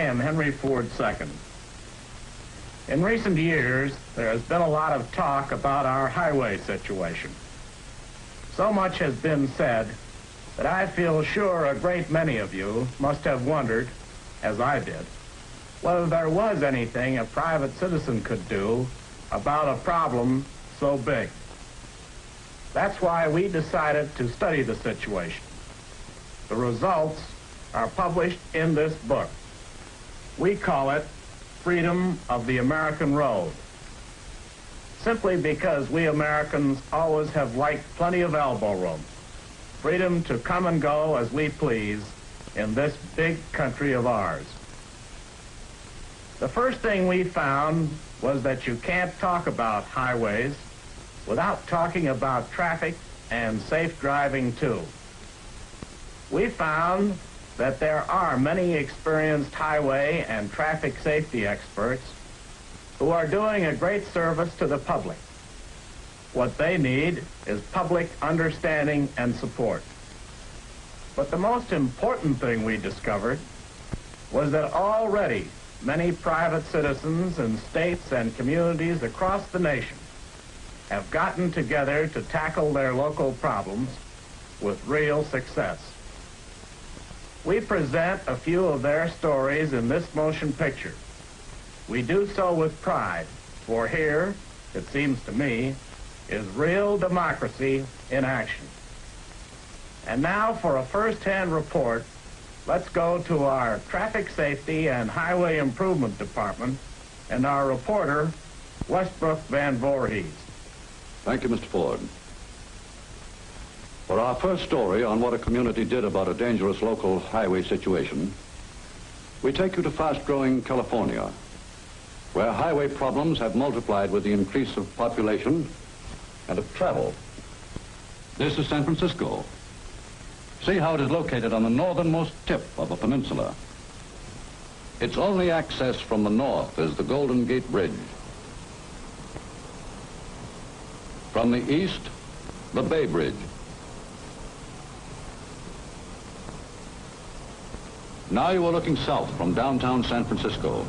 am Henry Ford II. In recent years, there has been a lot of talk about our highway situation. So much has been said that I feel sure a great many of you must have wondered, as I did, whether there was anything a private citizen could do about a problem so big. That's why we decided to study the situation. The results are published in this book. We call it Freedom of the American Road, simply because we Americans always have liked plenty of elbow room, freedom to come and go as we please in this big country of ours. The first thing we found was that you can't talk about highways without talking about traffic and safe driving too. We found that there are many experienced highway and traffic safety experts who are doing a great service to the public. What they need is public understanding and support. But the most important thing we discovered was that already many private citizens in states and communities across the nation have gotten together to tackle their local problems with real success. We present a few of their stories in this motion picture. We do so with pride, for here, it seems to me, is real democracy in action. And now for a first-hand report, let's go to our Traffic Safety and Highway Improvement Department and our reporter, Westbrook Van Voorhees. Thank you, Mr. Ford. For our first story on what a community did about a dangerous local highway situation, we take you to fast-growing California, where highway problems have multiplied with the increase of population and of travel. This is San Francisco. See how it is located on the northernmost tip of a peninsula. Its only access from the north is the Golden Gate Bridge. From the east, the Bay Bridge. Now you are looking south from downtown San Francisco.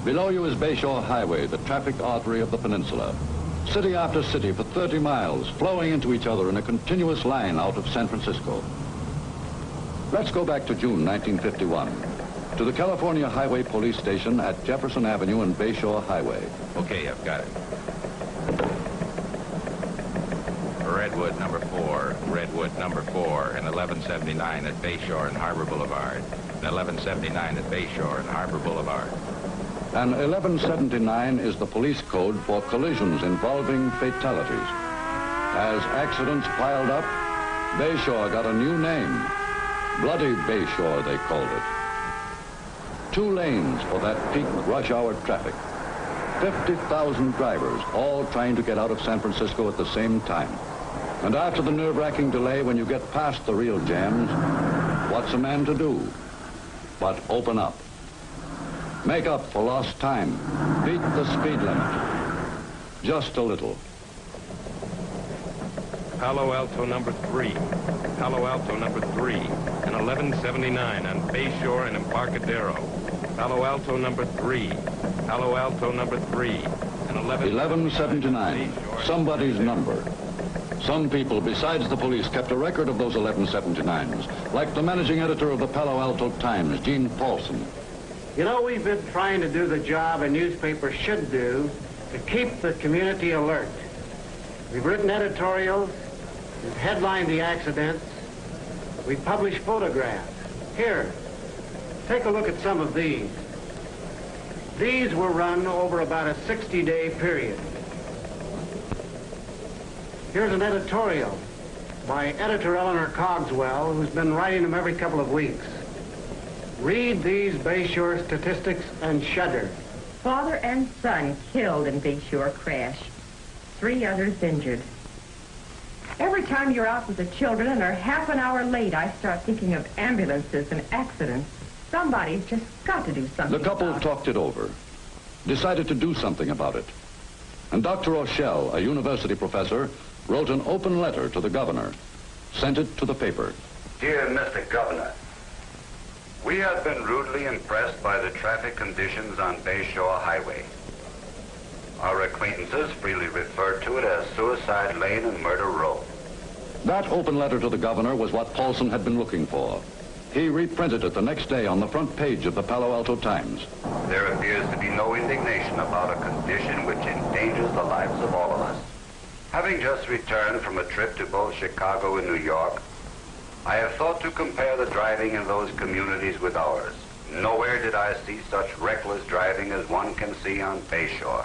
Below you is Bayshore Highway, the traffic artery of the peninsula. City after city for 30 miles, flowing into each other in a continuous line out of San Francisco. Let's go back to June 1951, to the California Highway Police Station at Jefferson Avenue and Bayshore Highway. Okay, I've got it. Redwood number 4, Redwood number 4, and 1179 at Bayshore and Harbor Boulevard, and 1179 at Bayshore and Harbor Boulevard. And 1179 is the police code for collisions involving fatalities. As accidents piled up, Bayshore got a new name. Bloody Bayshore, they called it. 2 lanes for that peak rush hour traffic. 50,000 drivers, all trying to get out of San Francisco at the same time. And after the nerve-wracking delay, when you get past the real jams, what's a man to do but open up? Make up for lost time. Beat the speed limit. Just a little. Palo Alto number 3. Palo Alto number 3. And 1179 on Bayshore and Embarcadero. Palo Alto number 3. Palo Alto number 3. And 1179. Somebody's number. Some people, besides the police, kept a record of those 1179s, like the managing editor of the Palo Alto Times, Gene Paulson. You know, we've been trying to do the job a newspaper should do to keep the community alert. We've written editorials, we've headlined the accidents, we've published photographs. Here, take a look at some of these. These were run over about a 60-day period. Here's an editorial by editor Eleanor Cogswell, who's been writing them every couple of weeks. Read these Bayshore statistics and shudder. Father and son killed in Bayshore crash. 3 others injured. Every time you're out with the children and are half an hour late, I start thinking of ambulances and accidents. Somebody's just got to do something. The couple talked it over, decided to do something about it. And Dr. Rochelle, a university professor, wrote an open letter to the governor, sent it to the paper. Dear Mr. Governor, We have been rudely impressed by the traffic conditions on Bayshore Highway. Our acquaintances freely refer to it as Suicide Lane and Murder Row. That open letter to the governor was what Paulson had been looking for. He reprinted it the next day on the front page of the Palo Alto Times. There appears to be no indignation about a condition which endangers the lives of all of us. Having just returned from a trip to both Chicago and New York, I have thought to compare the driving in those communities with ours. Nowhere did I see such reckless driving as one can see on Bayshore.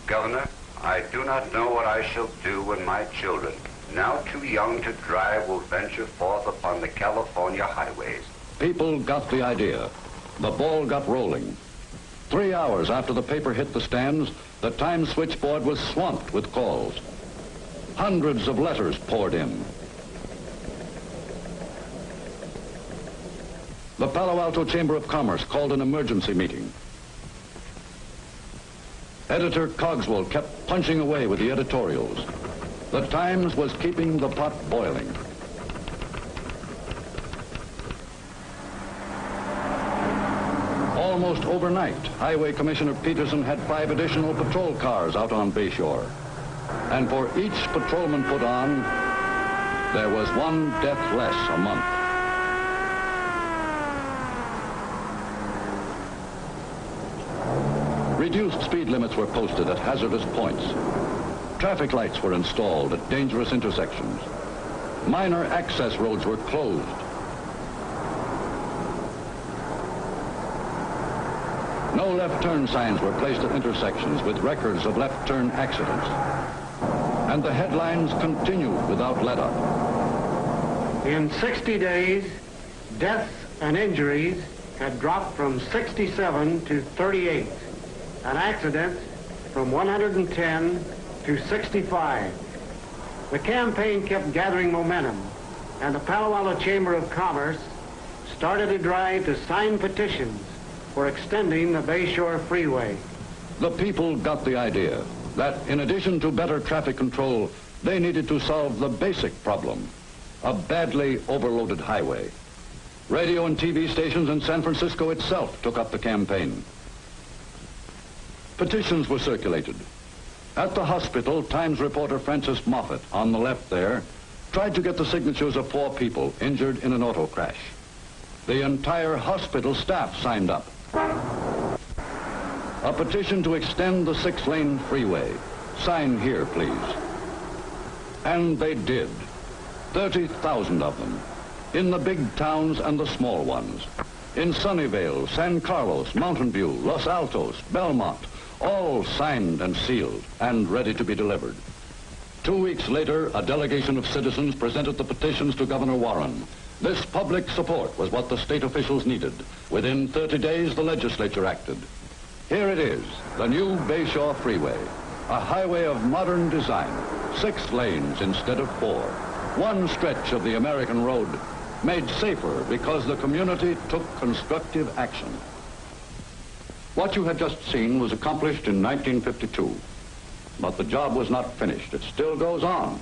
Governor, I do not know what I shall do when my children, now too young to drive, will venture forth upon the California highways. People got the idea. The ball got rolling. 3 hours after the paper hit the stands, the Times switchboard was swamped with calls. Hundreds of letters poured in. The Palo Alto Chamber of Commerce called an emergency meeting. Editor Cogswell kept punching away with the editorials. The Times was keeping the pot boiling. Almost overnight, Highway Commissioner Peterson had 5 additional patrol cars out on Bayshore. And for each patrolman put on, there was 1 death less a month. Reduced speed limits were posted at hazardous points. Traffic lights were installed at dangerous intersections. Minor access roads were closed. No left turn signs were placed at intersections with records of left turn accidents. And the headlines continued without let-up. In 60 days, deaths and injuries had dropped from 67 to 38, and accidents from 110 to 65. The campaign kept gathering momentum, and the Palo Alto Chamber of Commerce started a drive to sign petitions for extending the Bayshore Freeway. The people got the idea that in addition to better traffic control, they needed to solve the basic problem, a badly overloaded highway. Radio and TV stations in San Francisco itself took up the campaign. Petitions were circulated. At the hospital, Times reporter Francis Moffat, on the left there, tried to get the signatures of 4 people injured in an auto crash. The entire hospital staff signed up. A petition to extend the 6-lane freeway. Sign here, please. And they did. 30,000 of them. In the big towns and the small ones. In Sunnyvale, San Carlos, Mountain View, Los Altos, Belmont, all signed and sealed and ready to be delivered. 2 weeks later, a delegation of citizens presented the petitions to Governor Warren. This public support was what the state officials needed. Within 30 days, the legislature acted. Here it is, the new Bayshore Freeway, a highway of modern design, 6 lanes instead of 4. One stretch of the American road made safer because the community took constructive action. What you had just seen was accomplished in 1952, but the job was not finished. It still goes on.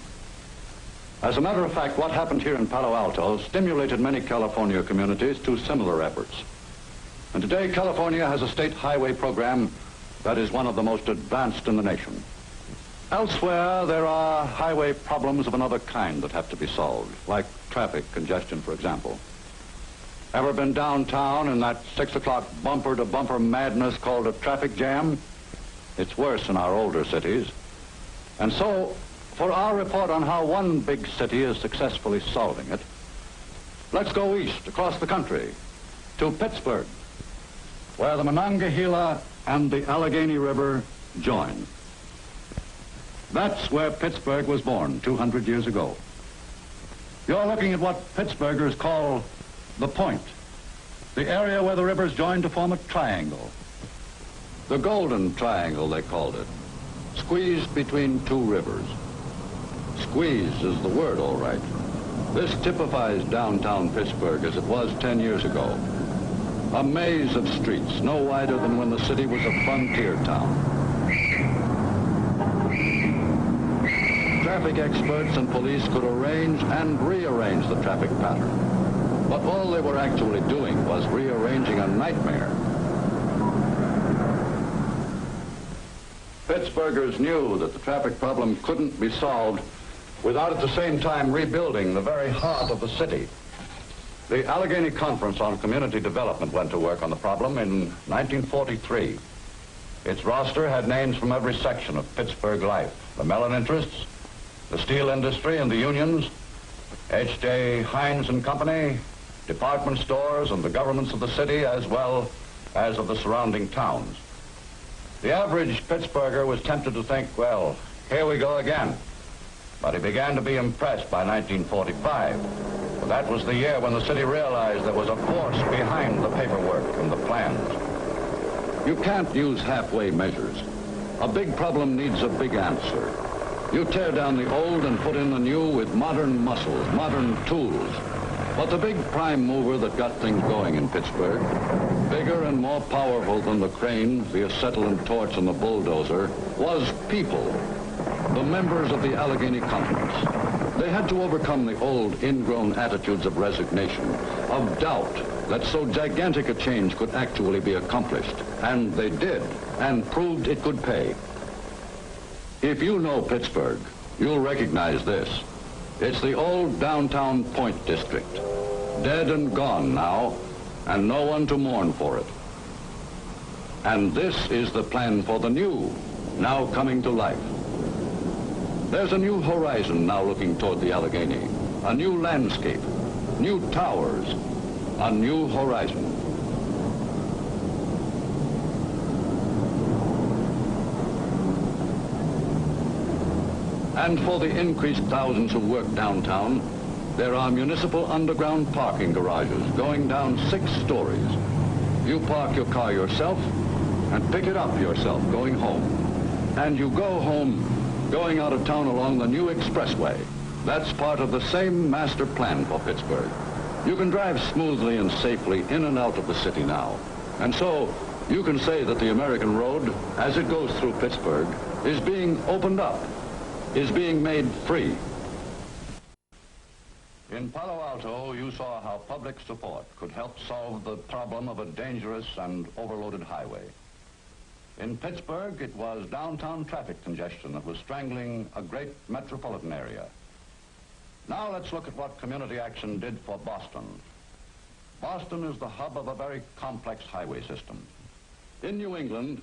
As a matter of fact, what happened here in Palo Alto stimulated many California communities to similar efforts. And today, California has a state highway program that is one of the most advanced in the nation. Elsewhere, there are highway problems of another kind that have to be solved, like traffic congestion, for example. Ever been downtown in that 6 o'clock bumper-to-bumper madness called a traffic jam? It's worse in our older cities. And so, for our report on how one big city is successfully solving it, let's go east, across the country, to Pittsburgh, where the Monongahela and the Allegheny River join. That's where Pittsburgh was born 200 years ago. You're looking at what Pittsburghers call the point, the area where the rivers join to form a triangle. The Golden Triangle, they called it, squeezed between 2 rivers. Squeeze is the word, all right. This typifies downtown Pittsburgh as it was 10 years ago. A maze of streets, no wider than when the city was a frontier town. Traffic experts and police could arrange and rearrange the traffic pattern. But all they were actually doing was rearranging a nightmare. Pittsburghers knew that the traffic problem couldn't be solved without at the same time rebuilding the very heart of the city. The Allegheny Conference on Community Development went to work on the problem in 1943. Its roster had names from every section of Pittsburgh life: the melon interests, the steel industry and the unions, H.J. Heinz and Company, department stores and the governments of the city, as well as of the surrounding towns. The average Pittsburgher was tempted to think, well, here we go again. But he began to be impressed by 1945. For that was the year when the city realized there was a force behind the paperwork and the plans. You can't use halfway measures. A big problem needs a big answer. You tear down the old and put in the new with modern muscles, modern tools. But the big prime mover that got things going in Pittsburgh, bigger and more powerful than the crane, the acetylene torch, and the bulldozer, was people, the members of the Allegheny Conference. They had to overcome the old ingrown attitudes of resignation, of doubt that so gigantic a change could actually be accomplished. And they did, and proved it could pay. If you know Pittsburgh, you'll recognize this. It's the old downtown Point District, dead and gone now, and no one to mourn for it. And this is the plan for the new, now coming to life. There's a new horizon now looking toward the Allegheny, a new landscape, new towers, a new horizon. And for the increased thousands who work downtown, there are municipal underground parking garages going down 6 stories. You park your car yourself and pick it up yourself going home. And you go home going out of town along the new expressway. That's part of the same master plan for Pittsburgh. You can drive smoothly and safely in and out of the city now. And so you can say that the American road, as it goes through Pittsburgh, is being opened up, is being made free. In Palo Alto, you saw how public support could help solve the problem of a dangerous and overloaded highway. In Pittsburgh, it was downtown traffic congestion that was strangling a great metropolitan area. Now let's look at what community action did for Boston. Boston is the hub of a very complex highway system. In New England,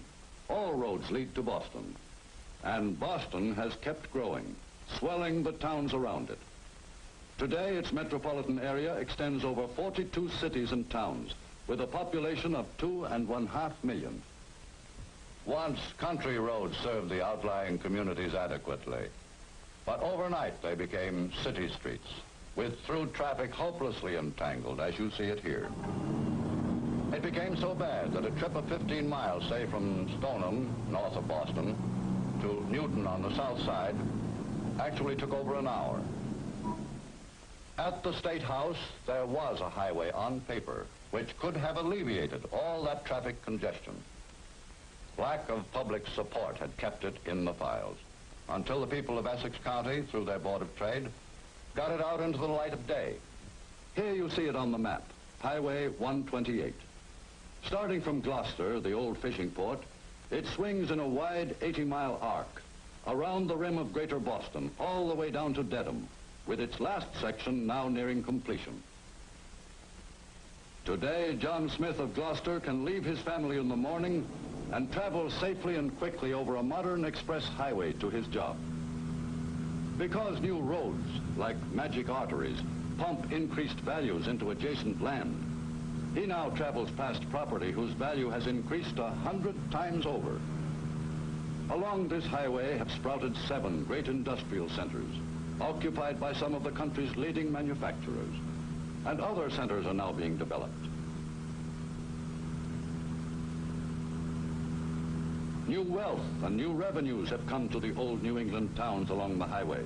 all roads lead to Boston. And Boston has kept growing, swelling the towns around it. Today, its metropolitan area extends over 42 cities and towns, with a population of 2.5 million. Once, country roads served the outlying communities adequately. But overnight, they became city streets, with through traffic hopelessly entangled, as you see it here. It became so bad that a trip of 15 miles, say from Stoneham, north of Boston, to Newton on the south side, actually took over an hour. At the State House, there was a highway on paper which could have alleviated all that traffic congestion. Lack of public support had kept it in the files until the people of Essex County, through their Board of Trade, got it out into the light of day. Here you see it on the map, Highway 128. Starting from Gloucester, the old fishing port, it swings in a wide 80-mile arc around the rim of Greater Boston, all the way down to Dedham, with its last section now nearing completion. Today, John Smith of Gloucester can leave his family in the morning and travel safely and quickly over a modern express highway to his job. Because new roads, like magic arteries, pump increased values into adjacent land, he now travels past property whose value has increased 100 times over. Along this highway have sprouted 7 great industrial centers, occupied by some of the country's leading manufacturers, and other centers are now being developed. New wealth and new revenues have come to the old New England towns along the highway.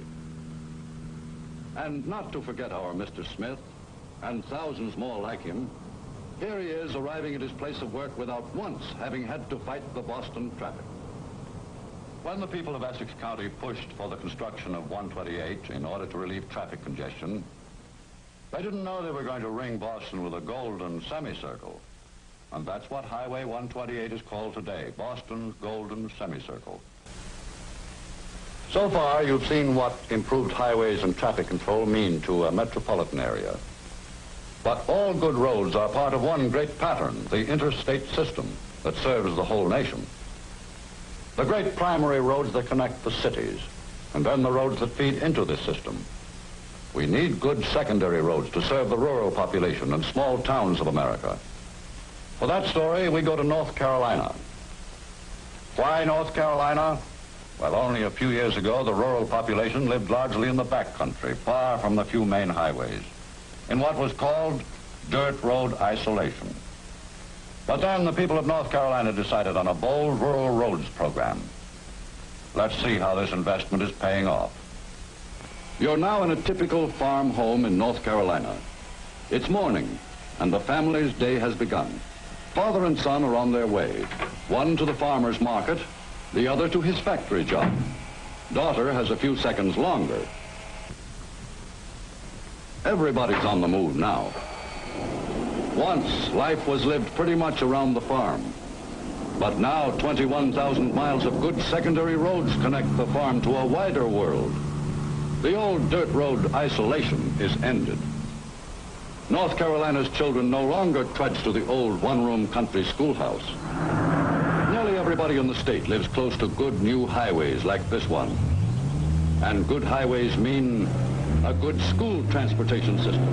And not to forget our Mr. Smith, and thousands more like him, here he is arriving at his place of work without once having had to fight the Boston traffic. When the people of Essex County pushed for the construction of 128 in order to relieve traffic congestion, They didn't know they were going to ring Boston with a golden semicircle. And that's what Highway 128 is called today, Boston's golden semicircle. So far, you've seen what improved highways and traffic control mean to a metropolitan area. But all good roads are part of one great pattern, the interstate system that serves the whole nation. The great primary roads that connect the cities, and then the roads that feed into this system. We need good secondary roads to serve the rural population and small towns of America. For that story, we go to North Carolina. Why North Carolina? Well, only a few years ago, the rural population lived largely in the backcountry, far from the few main highways, in what was called dirt road isolation. But then the people of North Carolina decided on a bold rural roads program. Let's see how this investment is paying off. You're now in a typical farm home in North Carolina. It's morning, and the family's day has begun. Father and son are on their way, one to the farmer's market, the other to his factory job. Daughter has a few seconds longer. Everybody's on the move now. Once, life was lived pretty much around the farm. But now, 21,000 miles of good secondary roads connect the farm to a wider world. The old dirt road isolation is ended. North Carolina's children no longer trudge to the old one-room country schoolhouse. Nearly everybody in the state lives close to good new highways like this one. And good highways mean a good school transportation system.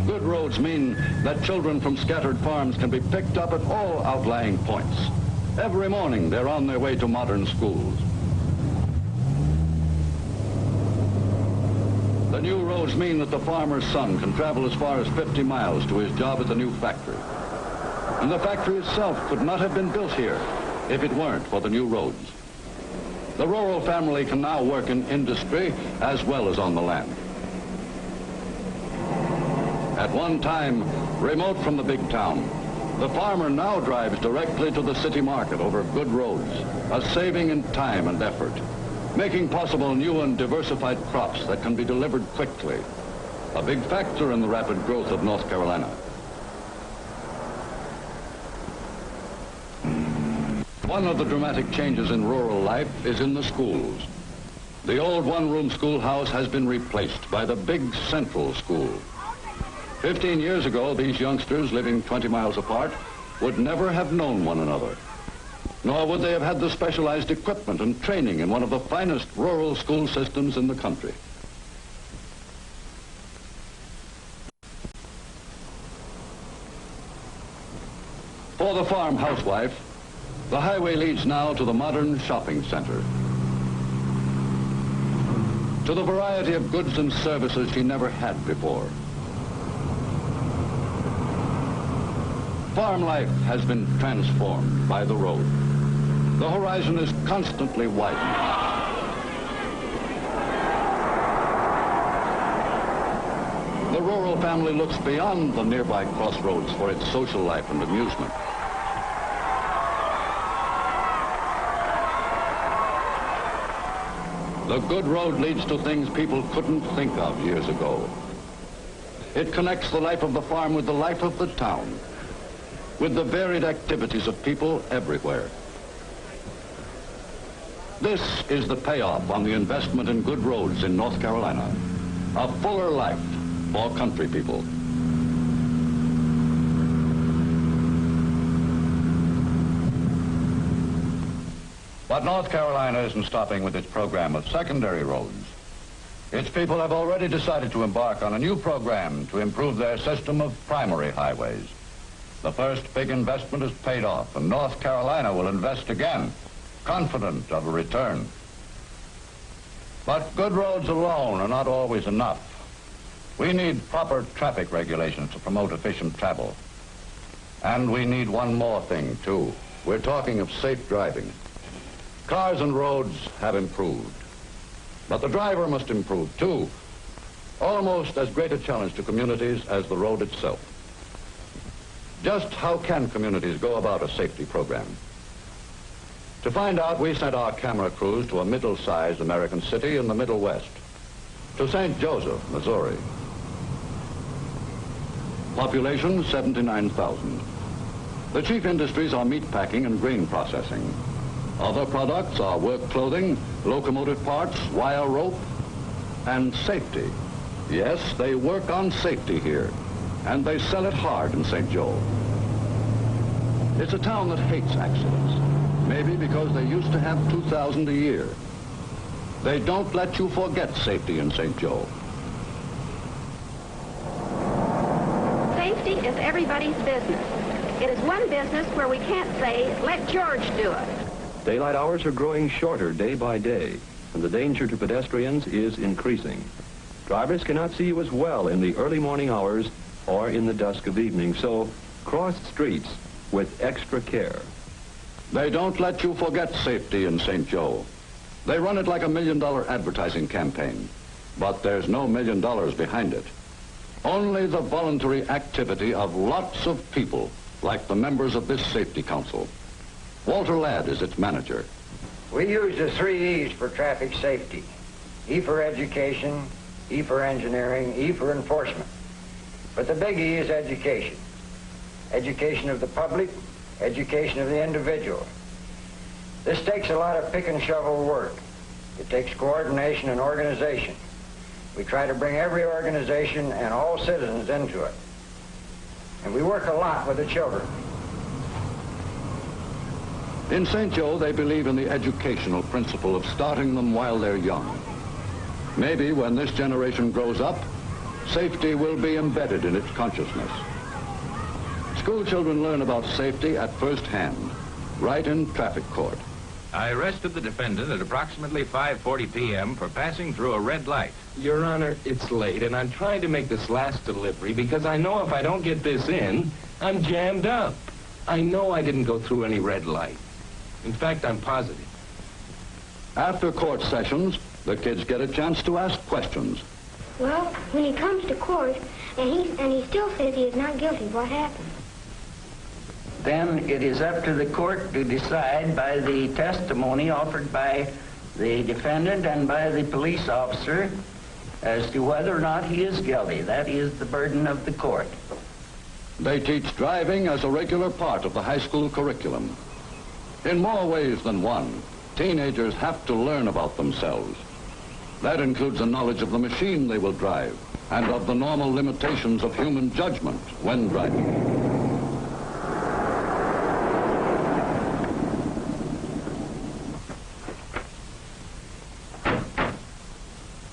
Good roads mean that children from scattered farms can be picked up at all outlying points. Every morning they're on their way to modern schools. The new roads mean that the farmer's son can travel as far as 50 miles to his job at the new factory. And the factory itself could not have been built here if it weren't for the new roads. The rural family can now work in industry as well as on the land. At one time, remote from the big town, the farmer now drives directly to the city market over good roads, a saving in time and effort, making possible new and diversified crops that can be delivered quickly, a big factor in the rapid growth of North Carolina. One of the dramatic changes in rural life is in the schools. The old one-room schoolhouse has been replaced by the big central school. 15 years ago, these youngsters living 20 miles apart would never have known one another. Nor would they have had the specialized equipment and training in one of the finest rural school systems in the country. For the farm housewife, the highway leads now to the modern shopping center, to the variety of goods and services she never had before. Farm life has been transformed by the road. The horizon is constantly widening. The rural family looks beyond the nearby crossroads for its social life and amusement. The good road leads to things people couldn't think of years ago. It connects the life of the farm with the life of the town, with the varied activities of people everywhere. This is the payoff on the investment in good roads in North Carolina. A fuller life for country people. But North Carolina isn't stopping with its program of secondary roads. Its people have already decided to embark on a new program to improve their system of primary highways. The first big investment is paid off, and North Carolina will invest again, confident of a return. But good roads alone are not always enough. We need proper traffic regulations to promote efficient travel. And we need one more thing, too. We're talking of safe driving. Cars and roads have improved, but the driver must improve, too. Almost as great a challenge to communities as the road itself. Just how can communities go about a safety program? To find out, we sent our camera crews to a middle-sized American city in the Middle West, to St. Joseph, Missouri. Population 79,000. The chief industries are meat packing and grain processing. Other products are work clothing, locomotive parts, wire rope, and safety. Yes, they work on safety here, and they sell it hard in St. Joe. It's a town that hates accidents, maybe because they used to have 2,000 a year. They don't let you forget safety in St. Joe. Safety is everybody's business. It is one business where we can't say, let George do it. Daylight hours are growing shorter day by day, and the danger to pedestrians is increasing. Drivers cannot see you as well in the early morning hours or in the dusk of evening, so cross streets with extra care. They don't let you forget safety in St. Joe. They run it like a $1 million advertising campaign, but there's no $1 million behind it. Only the voluntary activity of lots of people, like the members of this safety council. Walter Ladd is its manager. We use the 3 E's for traffic safety. E for education, E for engineering, E for enforcement. But the big E is education. Education of the public, education of the individual. This takes a lot of pick and shovel work. It takes coordination and organization. We try to bring every organization and all citizens into it. And we work a lot with the children. In St. Joe, they believe in the educational principle of starting them while they're young. Maybe when this generation grows up, safety will be embedded in its consciousness. School children learn about safety at first hand, right in traffic court. I arrested the defendant at approximately 5:40 p.m. for passing through a red light. Your Honor, it's late, and I'm trying to make this last delivery because I know if I don't get this in, I'm jammed up. I know I didn't go through any red light. In fact, I'm positive. After court sessions, the kids get a chance to ask questions. Well, when he comes to court and he still says he is not guilty, what happens? Then it is up to the court to decide by the testimony offered by the defendant and by the police officer as to whether or not he is guilty. That is the burden of the court. They teach driving as a regular part of the high school curriculum. In more ways than one, teenagers have to learn about themselves. That includes a knowledge of the machine they will drive and of the normal limitations of human judgment when driving.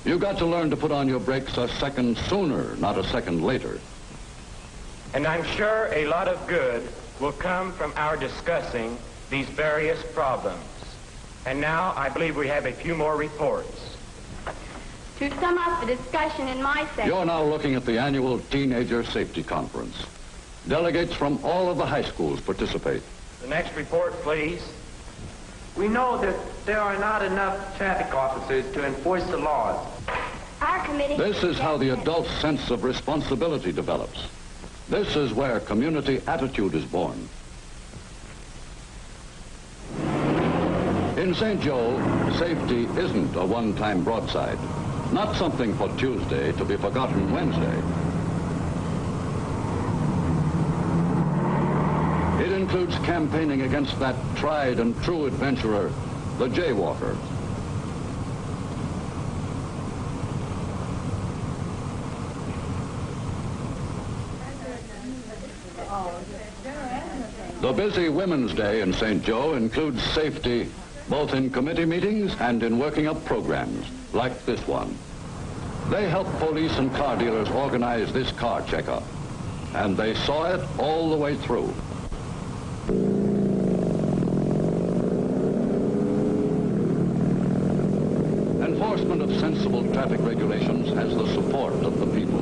You got to learn to put on your brakes a second sooner, not a second later. And I'm sure a lot of good will come from our discussing these various problems. And now I believe we have a few more reports. To sum up the discussion in my section... You're now looking at the annual Teenager Safety Conference. Delegates from all of the high schools participate. The next report, please. We know that there are not enough traffic officers to enforce the laws. Our committee... This is how the adult sense of responsibility develops. This is where community attitude is born. In St. Joe, safety isn't a one-time broadside. Not something for Tuesday to be forgotten Wednesday. It includes campaigning against that tried and true adventurer, the jaywalker. The busy Women's Day in St. Joe includes safety both in committee meetings and in working up programs, like this one. They helped police and car dealers organize this car checkup, and they saw it all the way through. Enforcement of sensible traffic regulations has the support of the people.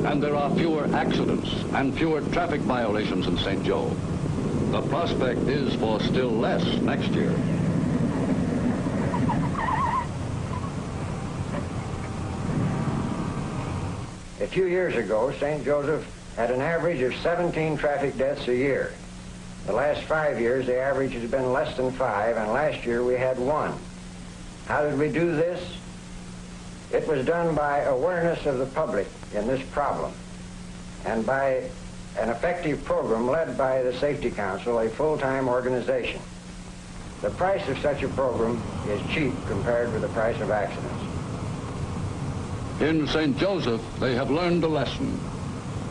And there are fewer accidents and fewer traffic violations in St. Joe. The prospect is for still less next year. A few years ago, St. Joseph had an average of 17 traffic deaths a year. The last 5 years, the average has been less than 5, and last year we had 1. How did we do this? It was done by awareness of the public in this problem and by an effective program led by the Safety Council, a full-time organization. The price of such a program is cheap compared with the price of accidents. In St. Joseph, they have learned a lesson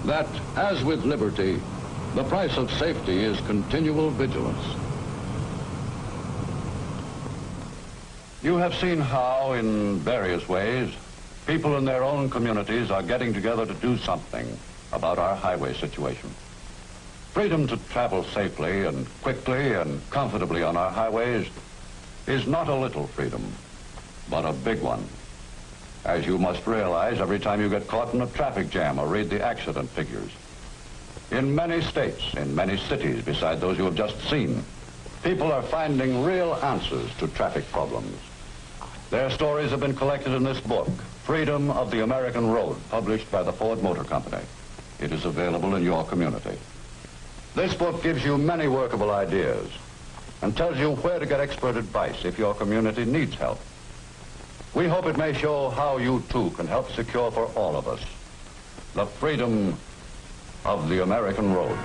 that, as with liberty, the price of safety is continual vigilance. You have seen how, in various ways, people in their own communities are getting together to do something about our highway situation. Freedom to travel safely and quickly and comfortably on our highways is not a little freedom, but a big one. As you must realize every time you get caught in a traffic jam or read the accident figures. In many states, in many cities beside those you have just seen, people are finding real answers to traffic problems. Their stories have been collected in this book, Freedom of the American Road, published by the Ford Motor Company. It is available in your community. This book gives you many workable ideas and tells you where to get expert advice if your community needs help. We hope it may show how you too can help secure for all of us the freedom of the American road.